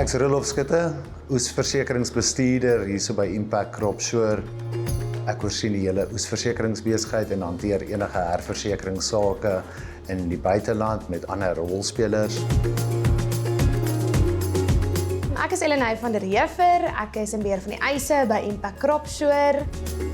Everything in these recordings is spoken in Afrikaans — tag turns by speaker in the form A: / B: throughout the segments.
A: Ek's Rolof Skutte, oesversekeringsbestuurder hierso by Impact Cropshore. Ek voorsien die hele oesversekeringsbesigheid en hanteer enige herversekeringssake in die buiteland met ander rolspelers.
B: Ek is Elenay van der Reever, ek is in beheer van die eise by Impact Cropshore.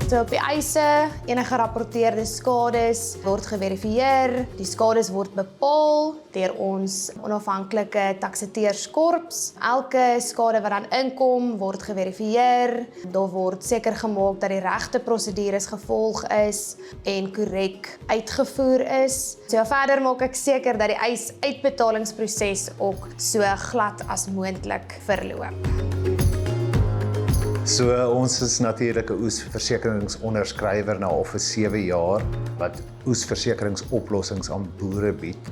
B: So op die eise, enige gerapporteerde skades word geverifieer, die skades word bepaal deur ons onafhanklike taksateurskorps. Elke skade wat dan inkom word geverifieer, daar word seker gemaak dat die regte prosedures gevolg is en korrek uitgevoer is. So verder maak ek seker dat die eisuitbetalingsproses ook so glad as moontlik verloop.
A: So ons is natuurlik 'n oesversekeringsonderskrywer na al vir 7 jaar wat oesversekeringsoplossings aan boere bied.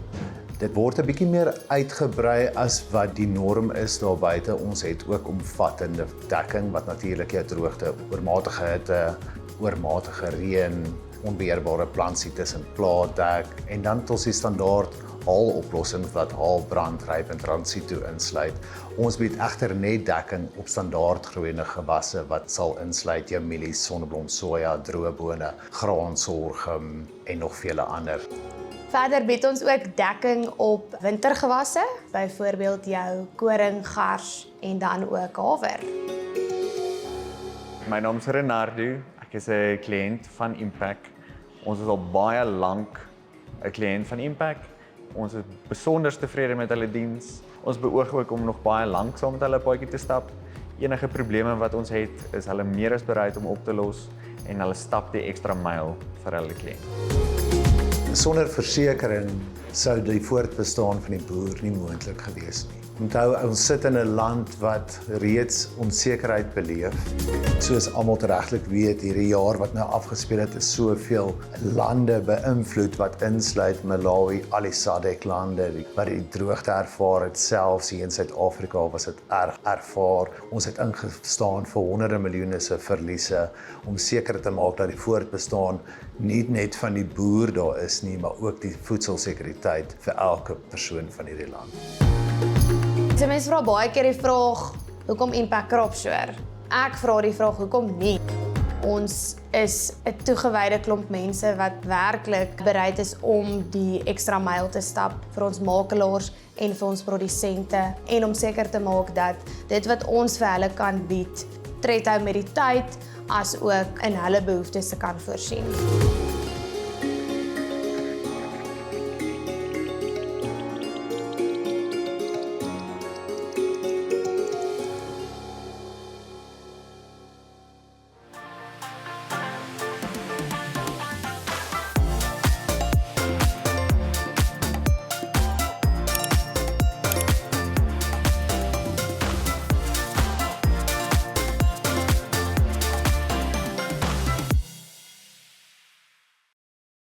A: Dit word 'n bietjie meer uitgebrei as wat die norm is daar buite. Ons het ook omvattende dekking wat natuurlik jou droogte, oormatige hitte, oormatige reën, onbeheerbare plantsiektes en plaagdek en dan tot die standaard haaloplossings wat haalbrand, ryp en transito insluit. Ons bied egter net dekking op standaard groeiende gewasse wat sal insluit jou mielies, sonneblom, soja, droëbone, graan, sorghum en nog vele ander.
B: Verder bied ons ook dekking op wintergewasse, byvoorbeeld jou koring, gars en dan ook haver.
C: My naam is Renardo, ek is 'n kliënt van Impact. Ons is al baie lank 'n kliënt van Impact. Ons is besonder tevrede met hulle diens. Ons beoog ook om nog baie lank saam met hulle paadjie te stap. Enige probleme wat ons het, is hulle meer as bereid om op te los en hulle stap die ekstra myl vir hulle kliënt.
A: Sonder versekering sou die voortbestaan van die boer nie moontlik gewees nie. Onthou, ons sit in 'n land wat reeds onsekerheid beleef. Soos almal regtig weet, hierdie jaar wat nou afgespeel het, is soveel lande beïnvloed wat insluit Malawi, al die SADC-lande wat die droogte ervaar het, selfs hier in Suid-Afrika was dit erg ervaar. Ons het ingestaan vir honderde miljoene se verliese om seker te maak dat die voortbestaan nie net van die boer daar is nie, maar ook die voedselsekuriteit vir elke persoon van hierdie land.
B: So mense vra baie keer die vraag, hoekom Impact Cropshore? Ek vra die vraag, hoekom nie? Ons is 'n toegewyde klomp mense wat werklik bereid is om die ekstra myl te stap vir ons makelaars en vir ons produsente en om seker te maak dat dit wat ons vir hulle kan bied, tred hou met die tyd as ook in hulle behoeftes te kan voorsien.